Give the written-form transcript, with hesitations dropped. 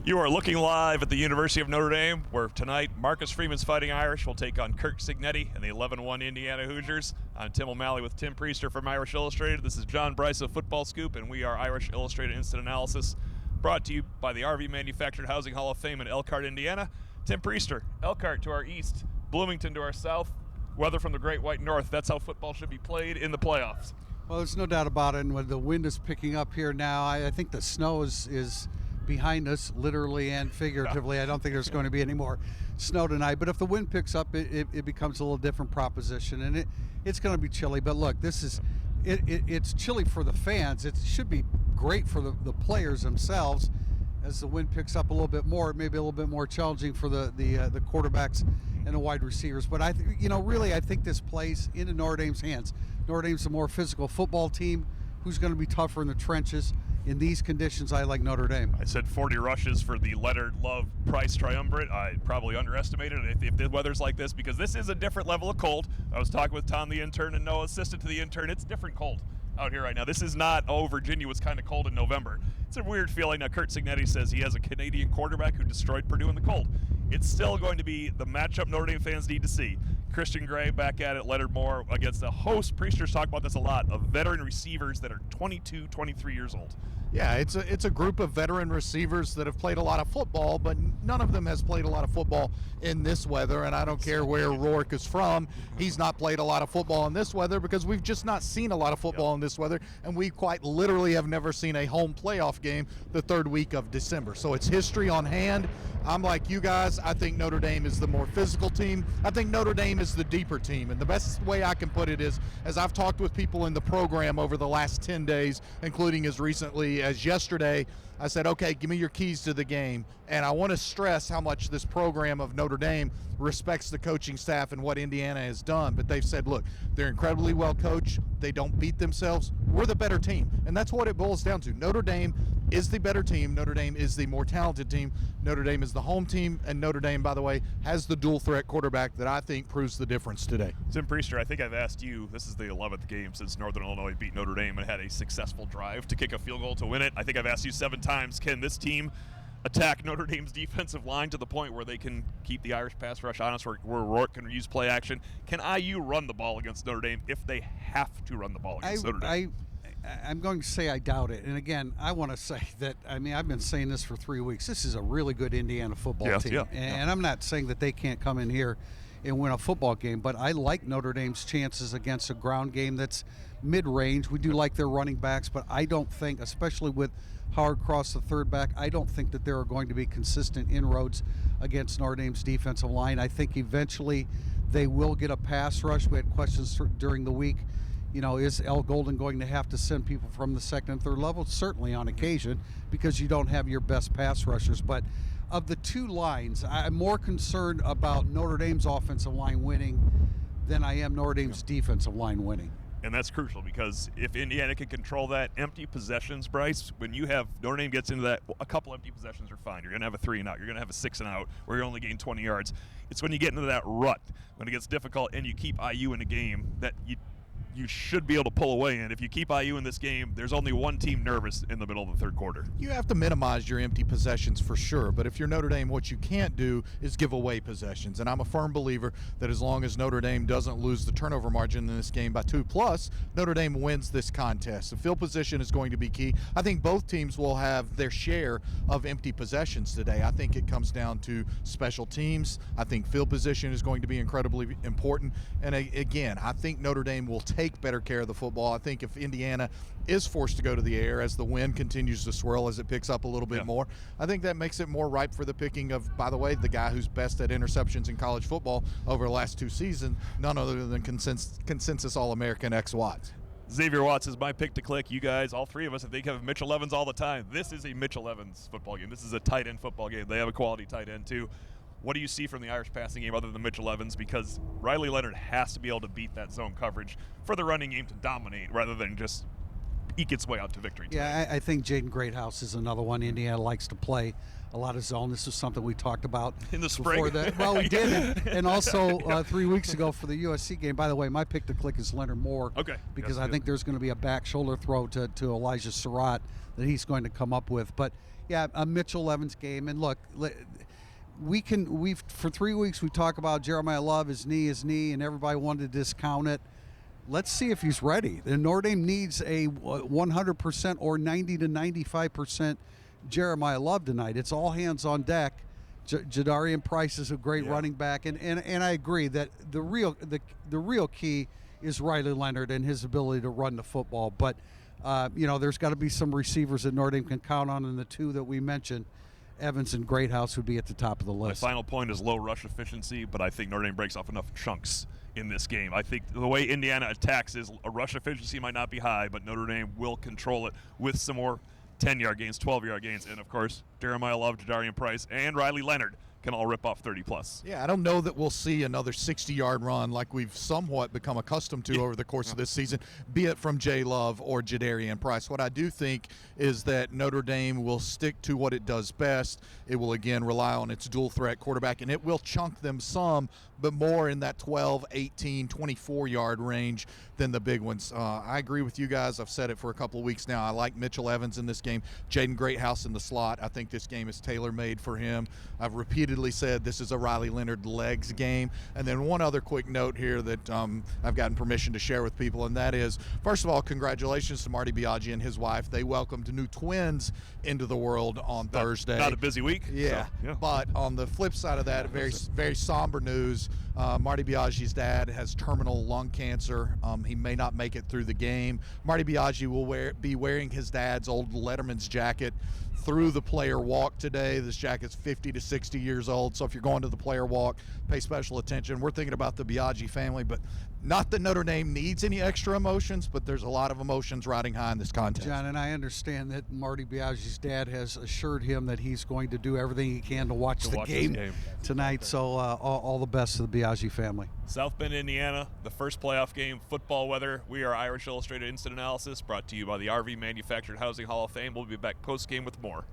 You are looking live at the University of Notre Dame, where tonight Marcus Freeman's Fighting Irish will take on Kirk Cignetti and the 11-1 Indiana Hoosiers. I'm Tim O'Malley with Tim Priester from Irish Illustrated. This is John Brice of Football Scoop, and we are Irish Illustrated Instant Analysis, brought to you by the RV Manufactured Housing Hall of Fame in Elkhart, Indiana. Tim Priester, Elkhart to our east, Bloomington to our south, weather from the Great White North. That's how football should be played in the playoffs. Well, there's no doubt about it, and when the wind is picking up here now, I think the snow is behind us, literally and figuratively. I don't think there's going to be any more snow tonight, but if the wind picks up, it becomes a little different proposition, and it's going to be chilly. But look, it's chilly for the fans. It should be great for the players themselves. As the wind picks up a little bit more, it may be a little bit more challenging for the quarterbacks and the wide receivers. But I think this plays into Notre Dame's hands. Notre Dame's a more physical football team. Who's going to be tougher in the trenches? In these conditions, I like Notre Dame. I said 40 rushes for the Leonard Love Price triumvirate. I probably underestimated it if the weather's like this, because this is a different level of cold. I was talking with Tom the intern and Noah, assistant to the intern. It's different cold out here right now. This is not, Virginia was kind of cold in November. It's a weird feeling. Now, Curt Cignetti says he has a Canadian quarterback who destroyed Purdue in the cold. It's still going to be the matchup Notre Dame fans need to see. Christian Gray back at it, Leonard Moore against the host. Priester's talked about this a lot, of veteran receivers that are 22, 23 years old. Yeah, it's a group of veteran receivers that have played a lot of football, but none of them has played a lot of football in this weather, and I don't care where Rourke is from. He's not played a lot of football in this weather because we've just not seen a lot of football in this weather, and we quite literally have never seen a home playoff game the third week of December. So it's history on hand. I'm like you guys. I think Notre Dame is the more physical team. I think Notre Dame is the deeper team, and the best way I can put it is, as I've talked with people in the program over the last 10 days, including as recently as yesterday, I said, okay, give me your keys to the game. And I want to stress how much this program of Notre Dame respects the coaching staff and what Indiana has done. But they've said, look, they're incredibly well coached. They don't beat themselves. We're the better team. And that's what it boils down to. Notre Dame is the better team. Notre Dame is the more talented team. Notre Dame is the home team. And Notre Dame, by the way, has the dual threat quarterback that I think proves the difference today. Tim Priester, I think I've asked you, this is the 11th game since Northern Illinois beat Notre Dame and had a successful drive to kick a field goal to win it. I think I've asked you 7 times, can this team attack Notre Dame's defensive line to the point where they can keep the Irish pass rush honest, where Rourke can use play action? Can IU run the ball against Notre Dame if they have to run the ball against Notre Dame? I'm going to say I doubt it. And again, I want to say that, I've been saying this for 3 weeks. This is a really good Indiana football team. And I'm not saying that they can't come in here and win a football game, but I like Notre Dame's chances against a ground game that's mid-range. We do like their running backs, but I don't think, especially with Howard Cross, the third back, I don't think that there are going to be consistent inroads against Notre Dame's defensive line. I think eventually they will get a pass rush. We had questions during the week. Is L. Golden going to have to send people from the second and third level? Certainly on occasion, because you don't have your best pass rushers. But of the two lines, I'm more concerned about Notre Dame's offensive line winning than I am Notre Dame's defensive line winning. And that's crucial, because if Indiana can control that, empty possessions, Brice, when you have Notre Dame gets into that, a couple empty possessions are fine. You're going to have a 3 and out. You're going to have a 6 and out where you only gain 20 yards. It's when you get into that rut, when it gets difficult and you keep IU in a game that you should be able to pull away in. If you keep IU in this game, there's only one team nervous in the middle of the third quarter. You have to minimize your empty possessions for sure, but if you're Notre Dame, what you can't do is give away possessions. And I'm a firm believer that as long as Notre Dame doesn't lose the turnover margin in this game by 2+, Notre Dame wins this contest. The field position is going to be key. I think both teams will have their share of empty possessions today. I think it comes down to special teams. I think field position is going to be incredibly important. And again, I think Notre Dame will take better care of the football. I think if Indiana is forced to go to the air as the wind continues to swirl, as it picks up a little bit more, I think that makes it more ripe for the picking of, by the way, the guy who's best at interceptions in college football over the last 2 seasons, none other than consensus All-American X Watts. Xavier Watts is my pick to click. You guys, all 3 of us, I think, have Mitchell Evans all the time. This is a Mitchell Evans football game. This is a tight end football game. They have a quality tight end too. What do you see from the Irish passing game other than Mitchell Evans? Because Riley Leonard has to be able to beat that zone coverage for the running game to dominate, rather than just eke its way out to victory today. Yeah, I think Jaden Greathouse is another one. Indiana likes to play a lot of zone. This is something we talked about in the spring. Well, we did, and also 3 weeks ago for the USC game. By the way, my pick to click is Leonard Moore. Okay. Because I think there's going to be a back shoulder throw to Elijah Surratt that he's going to come up with. But yeah, a Mitchell Evans game, and look, we've for 3 weeks we talk about Jeremiah Love, his knee, and everybody wanted to discount it. Let's see if he's ready. The Notre Dame needs a 100% or 90 to 95% Jeremiah Love tonight. It's all hands on deck. Jadarian Price is a great running back, and I agree that the real key is Riley Leonard and his ability to run the football. But there's got to be some receivers that Notre Dame can count on, and the two that we mentioned, Evans and Greathouse, would be at the top of the list. My final point is low rush efficiency, but I think Notre Dame breaks off enough chunks in this game. I think the way Indiana attacks is a rush efficiency might not be high, but Notre Dame will control it with some more 10-yard gains, 12-yard gains, and of course, Jeremiah Love, Jadarian Price, and Riley Leonard can all rip off 30-plus. Yeah, I don't know that we'll see another 60-yard run like we've somewhat become accustomed to over the course of this season, be it from Jay Love or Jadarian Price. What I do think is that Notre Dame will stick to what it does best. It will, again, rely on its dual-threat quarterback, and it will chunk them some, but more in that 12, 18, 24-yard range than the big ones. I agree with you guys. I've said it for a couple of weeks now. I like Mitchell Evans in this game. Jaden Greathouse in the slot. I think this game is tailor-made for him. I've repeatedly said this is a Riley Leonard legs game. And then one other quick note here that I've gotten permission to share with people, and that is, first of all, congratulations to Marty Biaggi and his wife. They welcomed new twins into the world on Thursday. Not a busy week. Yeah. But on the flip side of that, very somber news. Marty Biaggi's dad has terminal lung cancer. He may not make it through the game. Marty Biaggi will be wearing his dad's old Letterman's jacket through the player walk today. This jacket's 50 to 60 years old, so if you're going to the player walk, pay special attention. We're thinking about the Biaggi family, but not that Notre Dame needs any extra emotions, but there's a lot of emotions riding high in this contest. John, and I understand that Marty Biaggi's dad has assured him that he's going to do everything he can to watch the game tonight, so all the best to the Biaggi family. South Bend, Indiana, the first playoff game, football weather. We are Irish Illustrated Instant Analysis, brought to you by the RV Manufactured Housing Hall of Fame. We'll be back post-game with more.